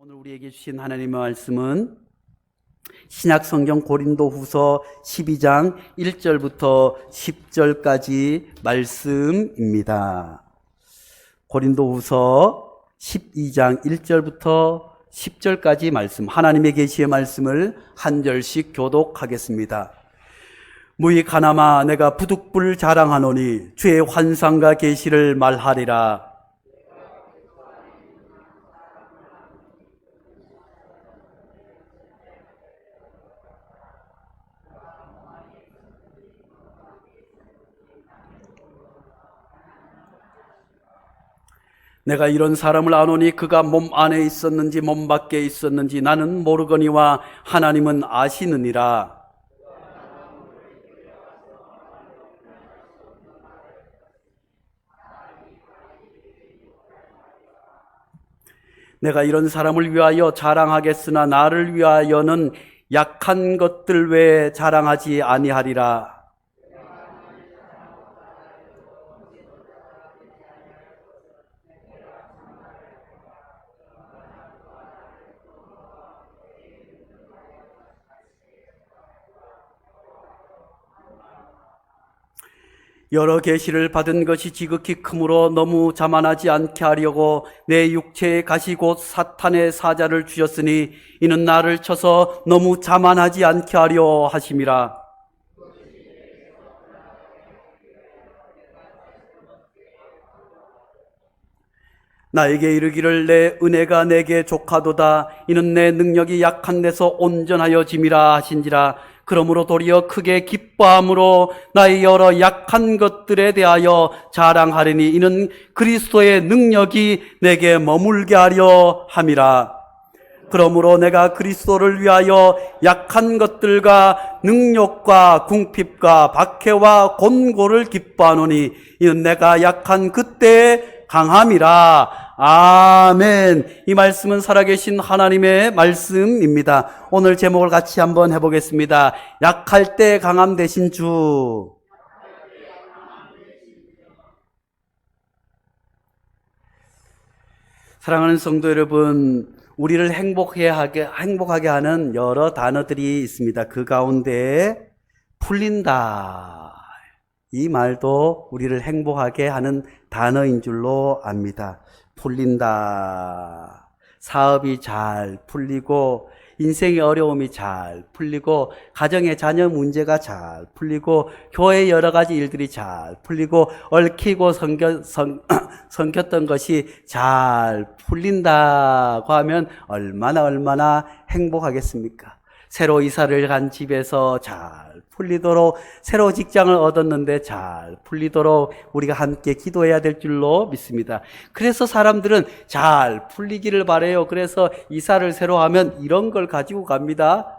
오늘 우리에게 주신 하나님의 말씀은 신약성경 고린도후서 12장 1절부터 10절까지 말씀입니다. 고린도후서 12장 1절부터 10절까지 말씀, 하나님의 계시의 말씀을 한 절씩 교독하겠습니다. 무익하나마 내가 부득불 자랑하노니 주의 환상과 계시를 말하리라. 내가 이런 사람을 아노니 그가 몸 안에 있었는지 몸 밖에 있었는지 나는 모르거니와 하나님은 아시느니라. 내가 이런 사람을 위하여 자랑하겠으나 나를 위하여는 약한 것들 외에 자랑하지 아니하리라. 여러 계시를 받은 것이 지극히 크므로 너무 자만하지 않게 하려고 내 육체에 가시 곧 사탄의 사자를 주셨으니 이는 나를 쳐서 너무 자만하지 않게 하려 하심이라. 나에게 이르기를 내 은혜가 내게 족하도다. 이는 내 능력이 약한 데서 온전하여 짐이라 하신지라. 그러므로 도리어 크게 기뻐함으로 나의 여러 약한 것들에 대하여 자랑하리니 이는 그리스도의 능력이 내게 머물게 하려 함이라. 그러므로 내가 그리스도를 위하여 약한 것들과 능력과 궁핍과 박해와 곤고를 기뻐하노니 이는 내가 약한 그때에 강함이라. 아멘. 이 말씀은 살아계신 하나님의 말씀입니다. 오늘 제목을 같이 한번 해보겠습니다. 약할 때 강함 되신 주. 사랑하는 성도 여러분, 우리를 행복하게 하는 여러 단어들이 있습니다. 그 가운데 풀린다, 이 말도 우리를 행복하게 하는 단어인 줄로 압니다. 풀린다. 사업이 잘 풀리고, 인생의 어려움이 잘 풀리고, 가정의 자녀 문제가 잘 풀리고, 교회의 여러 가지 일들이 잘 풀리고, 얽히고 성겼던 것이 잘 풀린다고 하면 얼마나 행복하겠습니까? 새로 이사를 간 집에서 잘 풀리도록, 새로 직장을 얻었는데 잘 풀리도록 우리가 함께 기도해야 될 줄로 믿습니다. 그래서 사람들은 잘 풀리기를 바라요. 그래서 이사를 새로 하면 이런 걸 가지고 갑니다.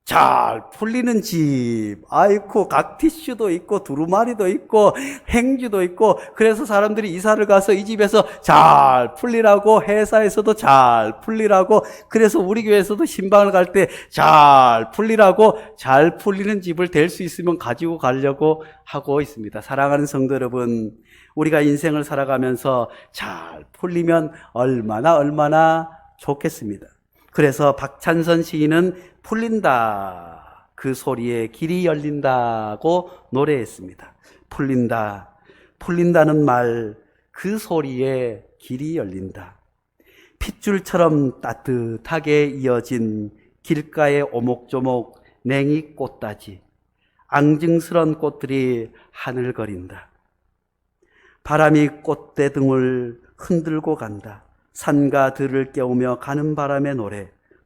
잘 풀리는 집. 아이고, 각 티슈도 있고 두루마리도 있고 행주도 있고, 그래서 사람들이 이사를 가서 이 집에서 잘 풀리라고, 회사에서도 잘 풀리라고, 그래서 우리 교회에서도 신방을 갈 때 잘 풀리라고, 잘 풀리는 집을 될 수 있으면 가지고 가려고 하고 있습니다. 사랑하는 성도 여러분, 우리가 인생을 살아가면서 잘 풀리면 얼마나 좋겠습니다. 그래서 박찬선 시인은 풀린다, 그 소리에 길이 열린다고 노래했습니다. 풀린다, 풀린다는 말, 그 소리에 길이 열린다. 핏줄처럼 따뜻하게 이어진 길가의 오목조목 냉이 꽃다지, 앙증스런 꽃들이 하늘거린다. 바람이 꽃대 등을 흔들고 간다. 산과 들을 깨우며 가는 바람의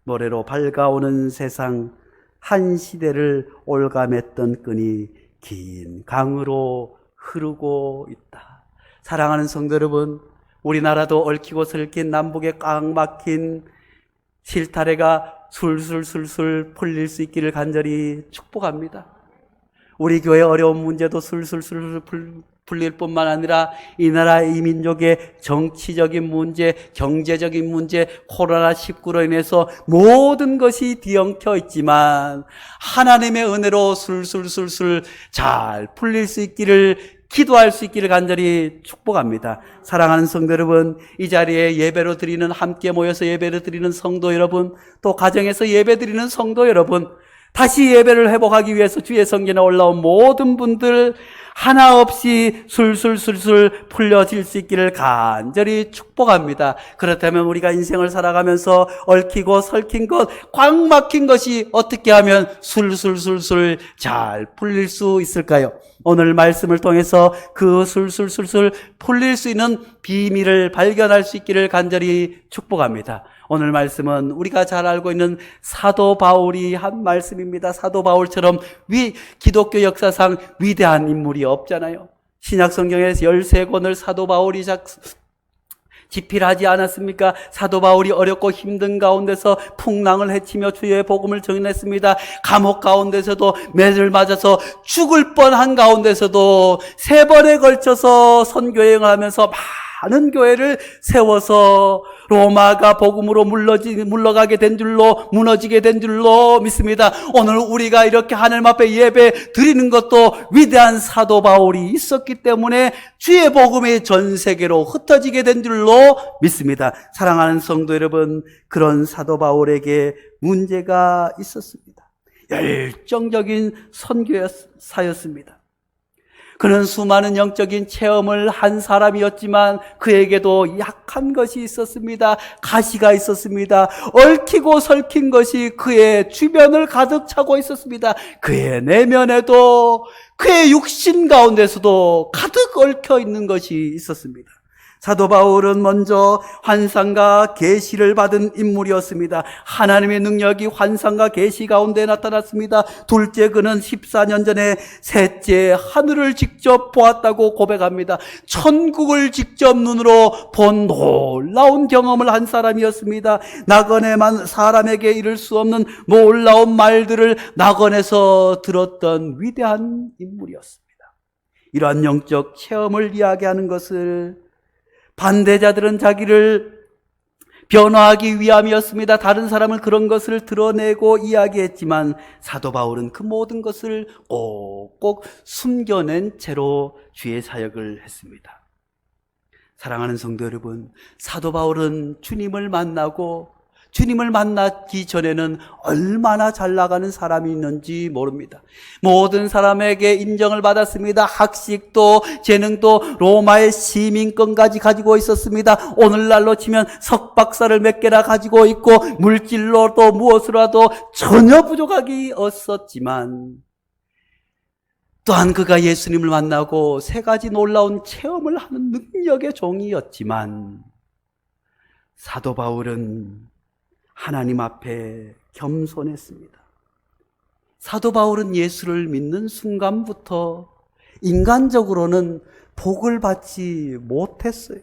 노래로 밝아오는 세상, 한 시대를 올가맸던 끈이 긴 강으로 흐르고 있다. 사랑하는 성도 여러분, 우리나라도 얽히고 설킨 남북에 꽉 막힌 실타래가 술술 풀릴 수 있기를 간절히 축복합니다. 우리 교회 어려운 문제도 술술 풀릴 뿐만 아니라 이 나라 이 민족의 정치적인 문제, 경제적인 문제, 코로나19로 인해서 모든 것이 뒤엉켜 있지만 하나님의 은혜로 술술 잘 풀릴 수 있기를 기도할 수 있기를 간절히 축복합니다. 사랑하는 성도 여러분, 이 자리에 예배로 드리는, 함께 모여서 예배를 드리는 성도 여러분, 또 가정에서 예배 드리는 성도 여러분, 다시 예배를 회복하기 위해서 주의 성전에 올라온 모든 분들 하나 없이 술술술술 풀려질 수 있기를 간절히 축복합니다. 그렇다면 우리가 인생을 살아가면서 얽히고 설킨 것, 꽉 막힌 것이 어떻게 하면 술술술술 잘 풀릴 수 있을까요? 오늘 말씀을 통해서 그 술술술술 풀릴 수 있는 비밀을 발견할 수 있기를 간절히 축복합니다. 오늘 말씀은 우리가 잘 알고 있는 사도 바울이 한 말씀입니다. 사도 바울처럼 기독교 역사상 위대한 인물이 없잖아요. 신약 성경에서 13권을 사도 바울이 집필하지 않았습니까? 사도 바울이 어렵고 힘든 가운데서 풍랑을 헤치며 주의 복음을 전했습니다. 감옥 가운데서도 매를 맞아서 죽을 뻔한 가운데서도 3번에 걸쳐서 선교행을 하면서 많은 교회를 세워서 로마가 복음으로 물러가게 된 줄로, 무너지게 된 줄로 믿습니다. 오늘 우리가 이렇게 하나님 앞에 예배 드리는 것도 위대한 사도 바울이 있었기 때문에 주의 복음이 전 세계로 흩어지게 된 줄로 믿습니다. 사랑하는 성도 여러분, 그런 사도 바울에게 문제가 있었습니다. 열정적인 선교사였습니다. 그는 수많은 영적인 체험을 한 사람이었지만 그에게도 약한 것이 있었습니다. 가시가 있었습니다. 얽히고 설킨 것이 그의 주변을 가득 차고 있었습니다. 그의 내면에도, 그의 육신 가운데서도 가득 얽혀 있는 것이 있었습니다. 사도 바울은 먼저 환상과 계시를 받은 인물이었습니다. 하나님의 능력이 환상과 계시 가운데 나타났습니다. 둘째, 그는 14년 전에 셋째 하늘을 직접 보았다고 고백합니다. 천국을 직접 눈으로 본 놀라운 경험을 한 사람이었습니다. 낙원에만 사람에게 이룰 수 없는 놀라운 말들을 낙원에서 들었던 위대한 인물이었습니다. 이러한 영적 체험을 이야기하는 것을 반대자들은 자기를 변화하기 위함이었습니다. 다른 사람은 그런 것을 드러내고 이야기했지만 사도 바울은 그 모든 것을 꼭꼭 숨겨낸 채로 주의 사역을 했습니다. 사랑하는 성도 여러분, 사도 바울은 주님을 만나기 전에는 얼마나 잘 나가는 사람이 있는지 모릅니다. 모든 사람에게 인정을 받았습니다. 학식도 재능도 로마의 시민권까지 가지고 있었습니다. 오늘날로 치면 석박사를 몇 개나 가지고 있고 물질로도 무엇으로라도 전혀 부족하기 없었지만 또한 그가 예수님을 만나고 3가지 놀라운 체험을 하는 능력의 종이었지만 사도 바울은 하나님 앞에 겸손했습니다. 사도 바울은 예수를 믿는 순간부터 인간적으로는 복을 받지 못했어요.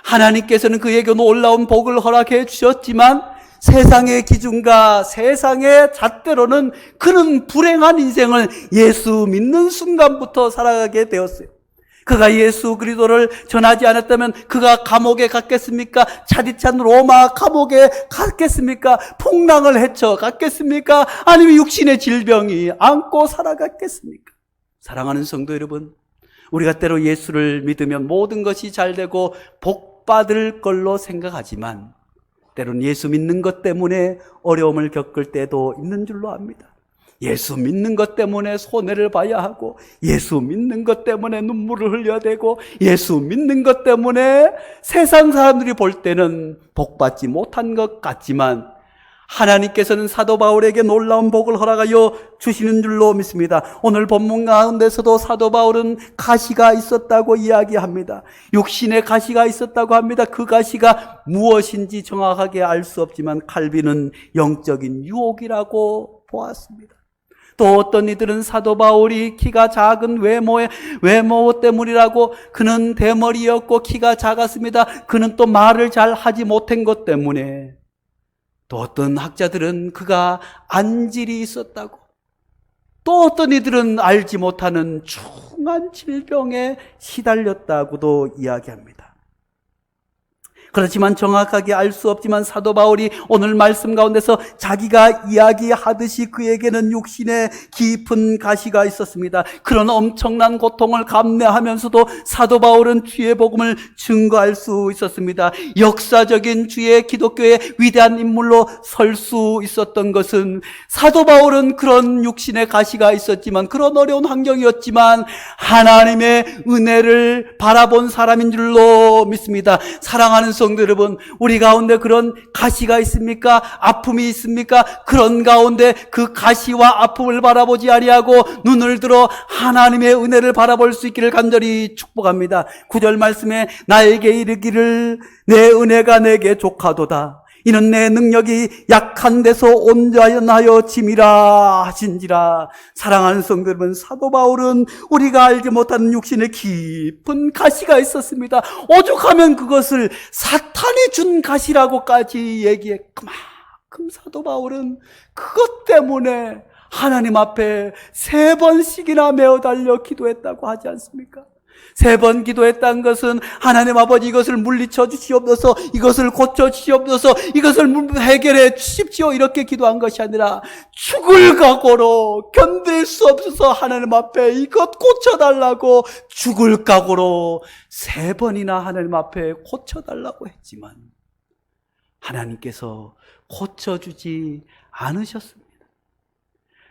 하나님께서는 그에게 놀라운 복을 허락해 주셨지만 세상의 기준과 세상의 잣대로는 그는 불행한 인생을 예수 믿는 순간부터 살아가게 되었어요. 그가 예수 그리스도를 전하지 않았다면 그가 감옥에 갔겠습니까? 차디찬 로마 감옥에 갔겠습니까? 풍랑을 헤쳐 갔겠습니까? 아니면 육신의 질병이 안고 살아갔겠습니까? 사랑하는 성도 여러분, 우리가 때로 예수를 믿으면 모든 것이 잘 되고 복 받을 걸로 생각하지만 때로는 예수 믿는 것 때문에 어려움을 겪을 때도 있는 줄로 압니다. 예수 믿는 것 때문에 손해를 봐야 하고, 예수 믿는 것 때문에 눈물을 흘려야 되고, 예수 믿는 것 때문에 세상 사람들이 볼 때는 복받지 못한 것 같지만 하나님께서는 사도 바울에게 놀라운 복을 허락하여 주시는 줄로 믿습니다. 오늘 본문 가운데서도 사도 바울은 가시가 있었다고 이야기합니다. 육신의 가시가 있었다고 합니다. 그 가시가 무엇인지 정확하게 알 수 없지만 칼빈은 영적인 유혹이라고 보았습니다. 또 어떤 이들은 사도 바울이 키가 작은 외모 때문이라고, 그는 대머리였고 키가 작았습니다. 그는 또 말을 잘 하지 못한 것 때문에, 또 어떤 학자들은 그가 안질이 있었다고, 또 어떤 이들은 알지 못하는 중한 질병에 시달렸다고도 이야기합니다. 그렇지만 정확하게 알 수 없지만 사도 바울이 오늘 말씀 가운데서 자기가 이야기하듯이 그에게는 육신의 깊은 가시가 있었습니다. 그런 엄청난 고통을 감내하면서도 사도 바울은 주의 복음을 증거할 수 있었습니다. 역사적인 주의 기독교의 위대한 인물로 설 수 있었던 것은 사도 바울은 그런 육신의 가시가 있었지만, 그런 어려운 환경이었지만 하나님의 은혜를 바라본 사람인 줄로 믿습니다. 사랑하는 성도 여러분, 우리 가운데 그런 가시가 있습니까? 아픔이 있습니까? 그런 가운데 그 가시와 아픔을 바라보지 아니하고 눈을 들어 하나님의 은혜를 바라볼 수 있기를 간절히 축복합니다. 9절 말씀에 나에게 이르기를 내 은혜가 내게 족하도다. 이는 내 능력이 약한 데서 온전하여 짐이라 하신지라. 사랑하는 성도 여러분, 사도 바울은 우리가 알지 못하는 육신의 깊은 가시가 있었습니다. 오죽하면 그것을 사탄이 준 가시라고까지 얘기해. 그만큼 사도 바울은 그것 때문에 하나님 앞에 3번씩이나 메어 달려 기도했다고 하지 않습니까? 3번 기도했다는 것은 하나님 아버지 이것을 물리쳐 주시옵소서, 이것을 고쳐 주시옵소서, 이것을 해결해 주십시오, 이렇게 기도한 것이 아니라 죽을 각오로, 견딜 수 없어서 하나님 앞에 이것 고쳐달라고 죽을 각오로 3번이나 하나님 앞에 고쳐달라고 했지만 하나님께서 고쳐주지 않으셨습니다.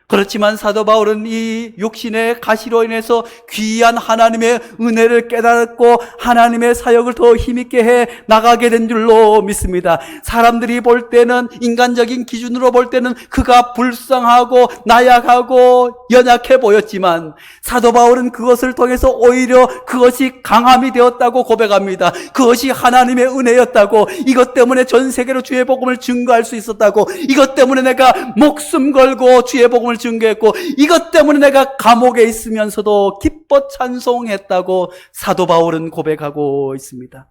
그렇지만 사도 바울은 이 육신의 가시로 인해서 귀한 하나님의 은혜를 깨닫고 하나님의 사역을 더 힘있게 해 나가게 된 줄로 믿습니다. 사람들이 볼 때는, 인간적인 기준으로 볼 때는 그가 불쌍하고 나약하고 연약해 보였지만 사도 바울은 그것을 통해서 오히려 그것이 강함이 되었다고 고백합니다. 그것이 하나님의 은혜였다고, 이것 때문에 전 세계로 주의 복음을 증거할 수 있었다고, 이것 때문에 내가 목숨 걸고 주의 복음을 증거했고, 이것 때문에 내가 감옥에 있으면서도 기뻐 찬송했다고 사도 바울은 고백하고 있습니다.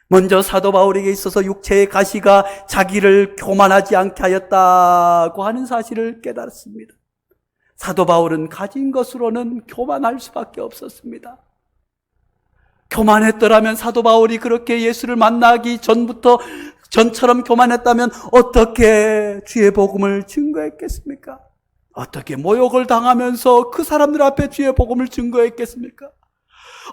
먼저 사도 바울에게 있어서 육체의 가시가 자기를 교만하지 않게 하였다고 하는 사실을 깨달았습니다. 사도 바울은 가진 것으로는 교만할 수밖에 없었습니다. 교만했더라면 사도 바울이 그렇게 예수를 만나기 전처럼 교만했다면 어떻게 주의 복음을 증거했겠습니까? 어떻게 모욕을 당하면서 그 사람들 앞에 주의 복음을 증거했겠습니까?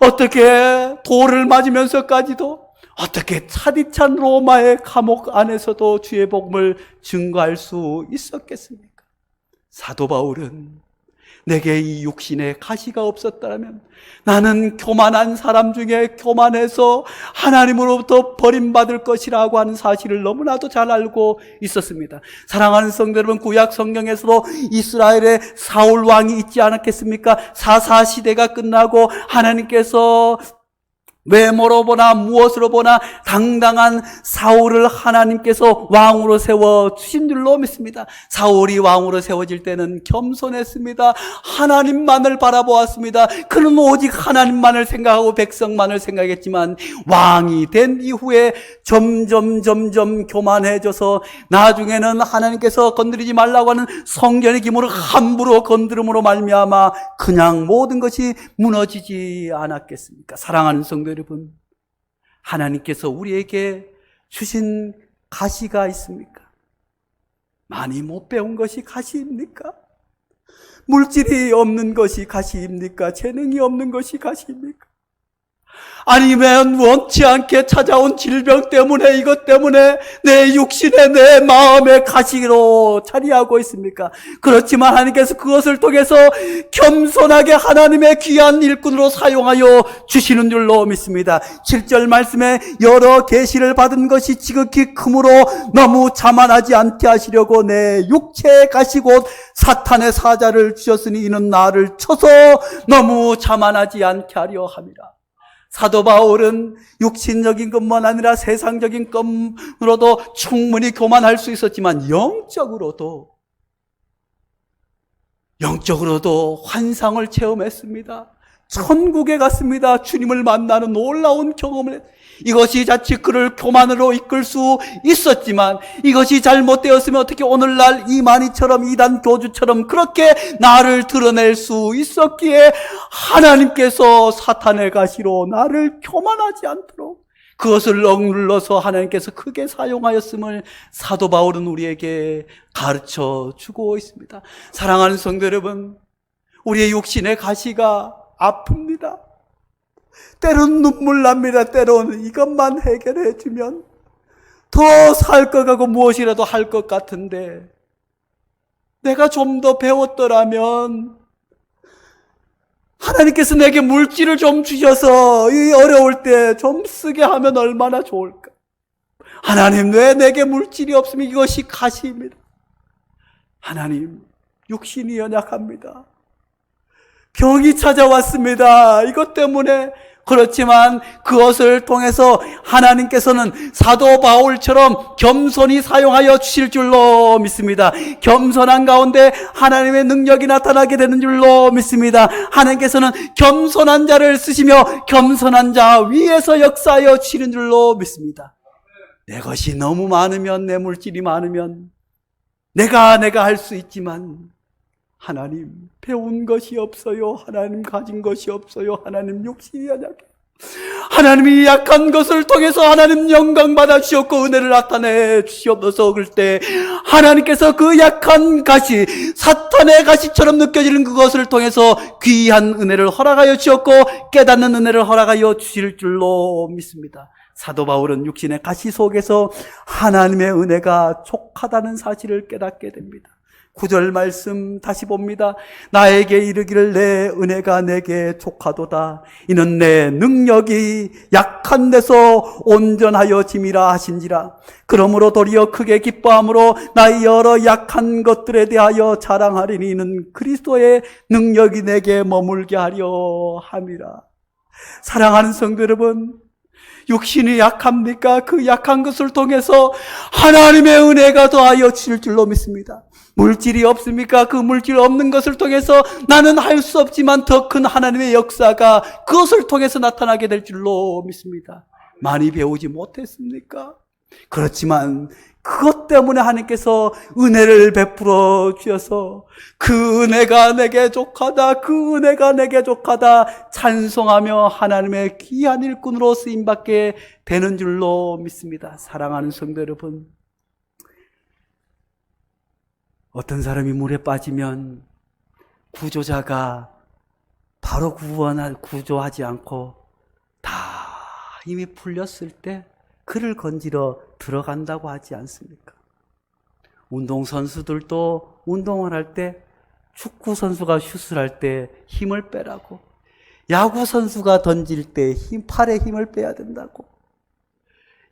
어떻게 돌을 맞으면서까지도, 어떻게 차디찬 로마의 감옥 안에서도 주의 복음을 증거할 수 있었겠습니까? 사도 바울은 내게 이 육신의 가시가 없었다면 나는 교만한 사람 중에 교만해서 하나님으로부터 버림받을 것이라고 하는 사실을 너무나도 잘 알고 있었습니다. 사랑하는 성도 여러분, 구약 성경에서도 이스라엘의 사울 왕이 있지 않았겠습니까? 사사 시대가 끝나고 하나님께서 외모로 보나 무엇으로 보나 당당한 사울을 하나님께서 왕으로 세워 주신 줄로 믿습니다. 사울이 왕으로 세워질 때는 겸손했습니다. 하나님만을 바라보았습니다. 그는 오직 하나님만을 생각하고 백성만을 생각했지만 왕이 된 이후에 점점 교만해져서 나중에는 하나님께서 건드리지 말라고 하는 성전의 기물을 함부로 건드림으로 말미암아 그냥 모든 것이 무너지지 않았겠습니까? 사랑하는 성도 여러분, 하나님께서 우리에게 주신 가시가 있습니까? 많이 못 배운 것이 가시입니까? 물질이 없는 것이 가시입니까? 재능이 없는 것이 가시입니까? 아니면 원치 않게 찾아온 질병 때문에, 이것 때문에 내 육신에, 내 마음의 가시로 자리하고 있습니까? 그렇지만 하나님께서 그것을 통해서 겸손하게 하나님의 귀한 일꾼으로 사용하여 주시는 줄로 믿습니다. 7절 말씀에 여러 계시를 받은 것이 지극히 크므로 너무 자만하지 않게 하시려고 내 육체의 가시 곧 사탄의 사자를 주셨으니 이는 나를 쳐서 너무 자만하지 않게 하려 함이라. 사도 바울은 육신적인 것만 아니라 세상적인 것으로도 충분히 교만할 수 있었지만 영적으로도 환상을 체험했습니다. 천국에 갔습니다. 주님을 만나는 놀라운 경험을. 이것이 자칫 그를 교만으로 이끌 수 있었지만 이것이 잘못되었으면 어떻게 오늘날 이만희처럼, 이단 교주처럼 그렇게 나를 드러낼 수 있었기에 하나님께서 사탄의 가시로 나를 교만하지 않도록, 그것을 억눌러서 하나님께서 크게 사용하였음을 사도 바울은 우리에게 가르쳐 주고 있습니다. 사랑하는 성도 여러분, 우리의 육신의 가시가 아픕니다. 때로는 눈물 납니다. 때로는 이것만 해결해 주면 더 살 것 같고 무엇이라도 할 것 같은데, 내가 좀 더 배웠더라면, 하나님께서 내게 물질을 좀 주셔서 이 어려울 때 좀 쓰게 하면 얼마나 좋을까. 하나님, 왜 내게 물질이 없으면 이것이 가시입니다. 하나님, 육신이 연약합니다. 병이 찾아왔습니다. 이것 때문에. 그렇지만 그것을 통해서 하나님께서는 사도 바울처럼 겸손히 사용하여 주실 줄로 믿습니다. 겸손한 가운데 하나님의 능력이 나타나게 되는 줄로 믿습니다. 하나님께서는 겸손한 자를 쓰시며 겸손한 자 위에서 역사하여 주시는 줄로 믿습니다. 내 것이 너무 많으면, 내 물질이 많으면 내가 할 수 있지만, 하나님 배운 것이 없어요. 하나님 가진 것이 없어요. 하나님 욕심이 연약해. 하나님이 약한 것을 통해서 하나님 영광 받아 주셨고 은혜를 나타내 주시옵소서. 그럴 때 하나님께서 그 약한 가시, 사탄의 가시처럼 느껴지는 그것을 통해서 귀한 은혜를 허락하여 주셨고 깨닫는 은혜를 허락하여 주실 줄로 믿습니다. 사도 바울은 육신의 가시 속에서 하나님의 은혜가 족하다는 사실을 깨닫게 됩니다. 9절 말씀 다시 봅니다. 나에게 이르기를 내 은혜가 내게 족하도다. 이는 내 능력이 약한 데서 온전하여 짐이라 하신지라. 그러므로 도리어 크게 기뻐함으로 나의 여러 약한 것들에 대하여 자랑하리니 이는 그리스도의 능력이 내게 머물게 하려 함이라. 사랑하는 성도 여러분, 육신이 약합니까? 그 약한 것을 통해서 하나님의 은혜가 더하여 주실 줄로 믿습니다. 물질이 없습니까? 그 물질 없는 것을 통해서 나는 할 수 없지만 더 큰 하나님의 역사가 그것을 통해서 나타나게 될 줄로 믿습니다. 많이 배우지 못했습니까? 그렇지만 그것 때문에 하나님께서 은혜를 베풀어 주셔서 그 은혜가 내게 족하다, 그 은혜가 내게 족하다 찬송하며 하나님의 귀한 일꾼으로 쓰임받게 되는 줄로 믿습니다. 사랑하는 성도 여러분, 어떤 사람이 물에 빠지면 구조자가 바로 구조하지 않고 다 힘이 풀렸을 때 그를 건지러 들어간다고 하지 않습니까? 운동선수들도 운동을 할 때, 축구 선수가 슛을 할 때 힘을 빼라고, 야구 선수가 던질 때 팔에 힘을 빼야 된다고,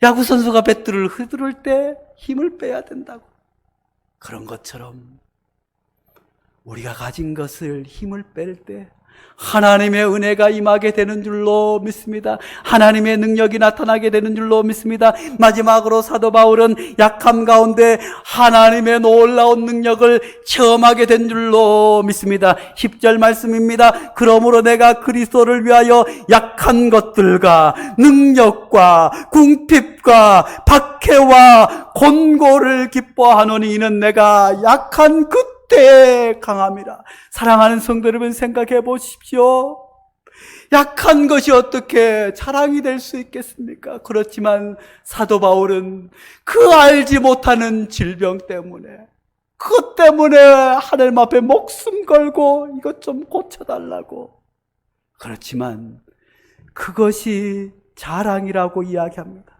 야구 선수가 배트를 휘두를 때 힘을 빼야 된다고. 그런 것처럼 우리가 가진 것을 힘을 뺄 때 하나님의 은혜가 임하게 되는 줄로 믿습니다. 하나님의 능력이 나타나게 되는 줄로 믿습니다. 마지막으로 사도 바울은 약함 가운데 하나님의 놀라운 능력을 체험하게 된 줄로 믿습니다. 10절 말씀입니다. 그러므로 내가 그리스도를 위하여 약한 것들과 능력과 궁핍과 박해와 곤고를 기뻐하노니 이는 내가 약한 그때에 강함이라. 사랑하는 성도 여러분, 생각해 보십시오. 약한 것이 어떻게 자랑이 될 수 있겠습니까? 그렇지만 사도 바울은 그 알지 못하는 질병 때문에, 그것 때문에 하나님 앞에 목숨 걸고 이것 좀 고쳐달라고. 그렇지만 그것이 자랑이라고 이야기합니다.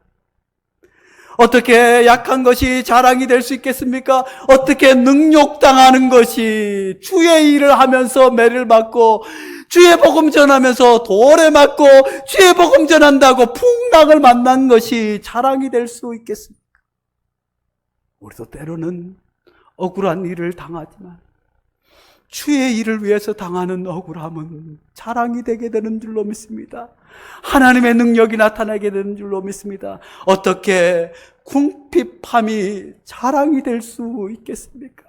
어떻게 약한 것이 자랑이 될 수 있겠습니까? 어떻게 능욕당하는 것이 주의 일을 하면서 매를 맞고 주의 복음 전하면서 돌에 맞고 주의 복음 전한다고 풍랑을 만난 것이 자랑이 될 수 있겠습니까? 우리도 때로는 억울한 일을 당하지만 주의 일을 위해서 당하는 억울함은 자랑이 되게 되는 줄로 믿습니다. 하나님의 능력이 나타나게 되는 줄로 믿습니다. 어떻게 궁핍함이 자랑이 될 수 있겠습니까?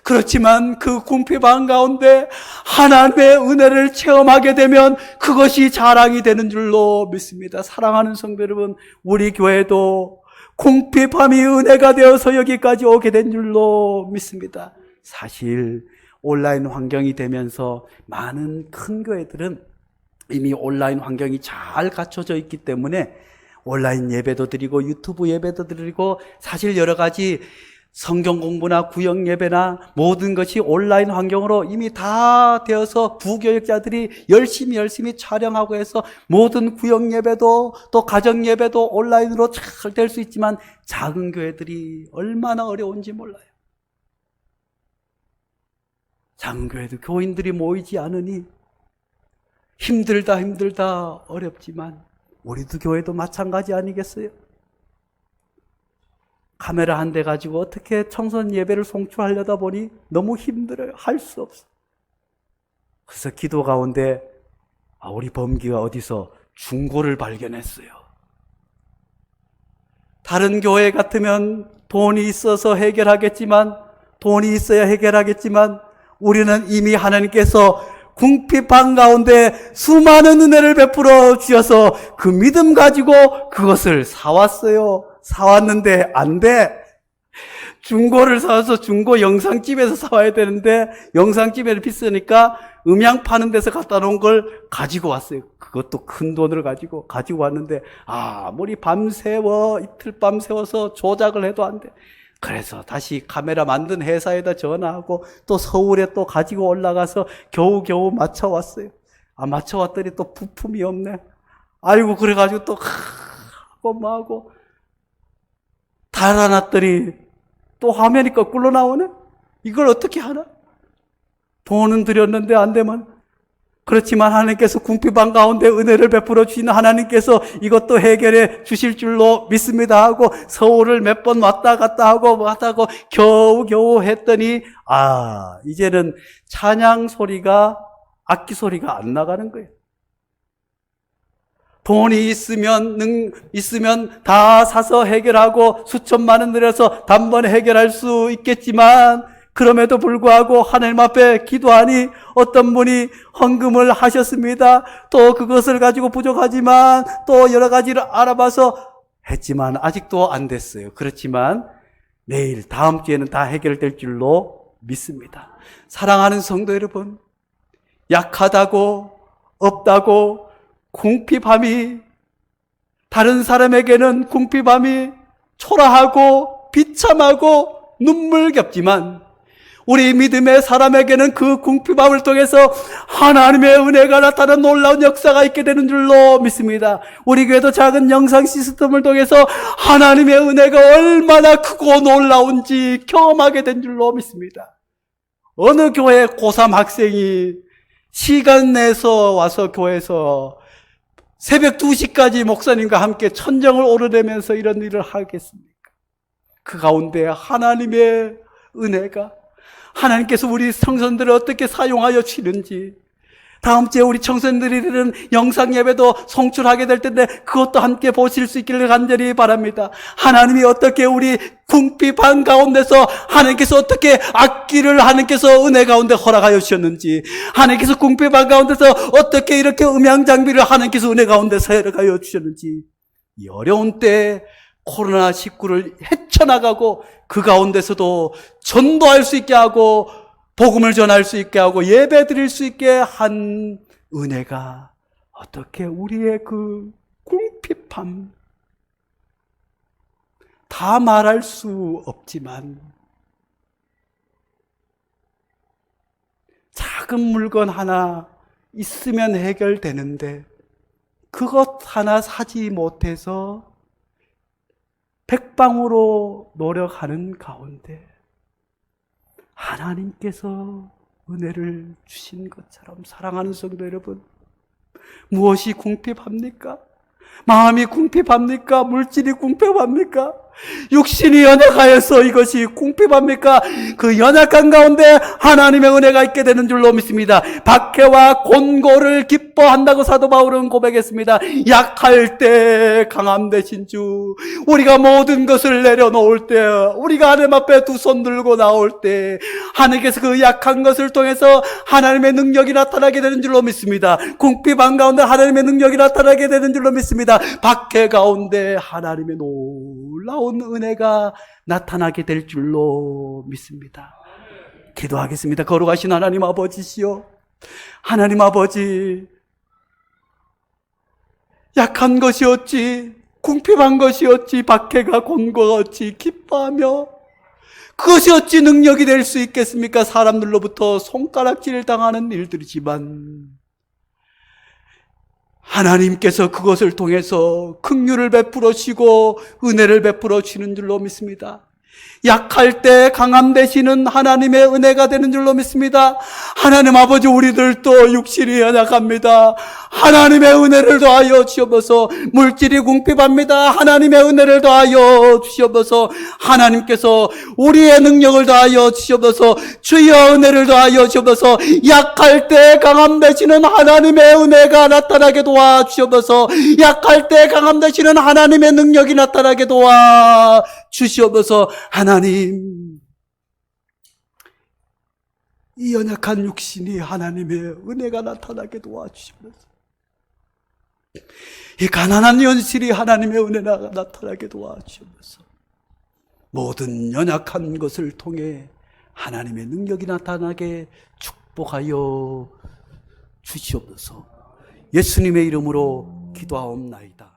그렇지만 그 궁핍함 가운데 하나님의 은혜를 체험하게 되면 그것이 자랑이 되는 줄로 믿습니다. 사랑하는 성도 여러분, 우리 교회도 궁핍함이 은혜가 되어서 여기까지 오게 된 줄로 믿습니다. 사실 온라인 환경이 되면서 많은 큰 교회들은 이미 온라인 환경이 잘 갖춰져 있기 때문에 온라인 예배도 드리고 유튜브 예배도 드리고 사실 여러 가지 성경 공부나 구역 예배나 모든 것이 온라인 환경으로 이미 다 되어서 부교역자들이 열심히 촬영하고 해서 모든 구역 예배도 또 가정 예배도 온라인으로 잘 될 수 있지만 작은 교회들이 얼마나 어려운지 몰라요. 작은 교회도 교인들이 모이지 않으니 힘들다 어렵지만 우리도 교회도 마찬가지 아니겠어요? 카메라 한 대 가지고 어떻게 청소년 예배를 송출하려다 보니 너무 힘들어요. 할 수 없어요. 그래서 기도 가운데 우리 범기가 어디서 중고를 발견했어요. 다른 교회 같으면 돈이 있어서 해결하겠지만 돈이 있어야 해결하겠지만 우리는 이미 하나님께서 궁핍한 가운데 수많은 은혜를 베풀어 주셔서 그 믿음 가지고 그것을 사왔어요. 사왔는데 안 돼. 중고를 사와서 중고 영상집에서 사와야 되는데 영상집에는 비싸니까 음향 파는 데서 갖다 놓은 걸 가지고 왔어요. 그것도 큰 돈을 가지고 왔는데 아무리 밤새워 이틀 밤 새워서 조작을 해도 안 돼. 그래서 다시 카메라 만든 회사에다 전화하고 또 서울에 또 가지고 올라가서 겨우 맞춰왔어요. 맞춰왔더니 또 부품이 없네. 아이고 그래가지고 또 하고 뭐하고 달아놨더니 또 화면이 거꾸로 나오네? 이걸 어떻게 하나? 돈은 들였는데 안 되면. 그렇지만 하나님께서 궁핍한 가운데 은혜를 베풀어 주시는 하나님께서 이것도 해결해 주실 줄로 믿습니다 하고 서울을 몇 번 왔다 갔다 하고 겨우 했더니 이제는 찬양 소리가 악기 소리가 안 나가는 거예요. 돈이 있으면 다 사서 해결하고 수천만 원 들여서 단번에 해결할 수 있겠지만 그럼에도 불구하고 하나님 앞에 기도하니 어떤 분이 헌금을 하셨습니다. 또 그것을 가지고 부족하지만 또 여러 가지를 알아봐서 했지만 아직도 안 됐어요. 그렇지만 내일 다음 주에는 다 해결될 줄로 믿습니다. 사랑하는 성도 여러분, 약하다고 없다고 궁핍함이 다른 사람에게는 궁핍함이 초라하고 비참하고 눈물겹지만 우리 믿음의 사람에게는 그 궁핍함을 통해서 하나님의 은혜가 나타나는 놀라운 역사가 있게 되는 줄로 믿습니다. 우리 교회도 작은 영상 시스템을 통해서 하나님의 은혜가 얼마나 크고 놀라운지 경험하게 된 줄로 믿습니다. 어느 교회 고3 학생이 시간 내서 와서 교회에서 새벽 2시까지 목사님과 함께 천정을 오르내면서 이런 일을 하겠습니까? 그 가운데 하나님의 은혜가 하나님께서 우리 청소년들을 어떻게 사용하여 주시는지 다음 주에 우리 청소년들이 드리는 영상 예배도 송출하게 될 텐데 그것도 함께 보실 수 있기를 간절히 바랍니다. 하나님이 어떻게 우리 궁핍한 가운데서 하나님께서 어떻게 악기를 하나님께서 은혜 가운데 허락하여 주셨는지 하나님께서 궁핍한 가운데서 어떻게 이렇게 음향 장비를 하나님께서 은혜 가운데서 허락하여 주셨는지 이 어려운 때에 코로나19를 헤쳐나가고 그 가운데서도 전도할 수 있게 하고 복음을 전할 수 있게 하고 예배 드릴 수 있게 한 은혜가 어떻게 우리의 그 궁핍함 다 말할 수 없지만 작은 물건 하나 있으면 해결되는데 그것 하나 사지 못해서 백방으로 노력하는 가운데 하나님께서 은혜를 주신 것처럼 사랑하는 성도 여러분, 무엇이 궁핍합니까? 마음이 궁핍합니까? 물질이 궁핍합니까? 육신이 연약하여서 이것이 궁핍합니까? 그 연약한 가운데 하나님의 은혜가 있게 되는 줄로 믿습니다. 박해와 곤고를 기뻐한다고 사도 바울은 고백했습니다. 약할 때 강함 되신 주, 우리가 모든 것을 내려놓을 때, 우리가 하나님 앞에 두 손 들고 나올 때 하나님께서 그 약한 것을 통해서 하나님의 능력이 나타나게 되는 줄로 믿습니다. 궁핍한 가운데 하나님의 능력이 나타나게 되는 줄로 믿습니다. 박해 가운데 하나님의 놀라운 은혜가 나타나게 될 줄로 믿습니다. 기도하겠습니다. 거룩하신 하나님 아버지시여, 하나님 아버지, 약한 것이 어찌 궁핍한 것이 어찌 박해가 곤고가 어찌 기뻐하며 그것이 어찌 능력이 될 수 있겠습니까? 사람들로부터 손가락질 당하는 일들이지만 하나님께서 그것을 통해서 긍휼을 베풀어 주시고 은혜를 베풀어 주시는 줄로 믿습니다. 약할 때 강함 되시는 하나님의 은혜가 되는 줄로 믿습니다. 하나님 아버지, 우리들도 육신이 연약합니다. 하나님의 은혜를 더하여 주시옵소서. 물질이 궁핍합니다. 하나님의 은혜를 더하여 주시옵소서. 하나님께서 우리의 능력을 더하여 주시옵소서. 주의 은혜를 더하여 주시옵소서. 약할 때 강함 되시는 하나님의 은혜가 나타나게 도와 주시옵소서. 약할 때 강함 되시는 하나님의 능력이 나타나게 도와 주시옵소서. 하나님, 이 연약한 육신이 하나님의 은혜가 나타나게 도와주시옵소서. 이 가난한 현실이 하나님의 은혜가 나타나게 도와주시옵소서. 모든 연약한 것을 통해 하나님의 능력이 나타나게 축복하여 주시옵소서. 예수님의 이름으로 기도하옵나이다.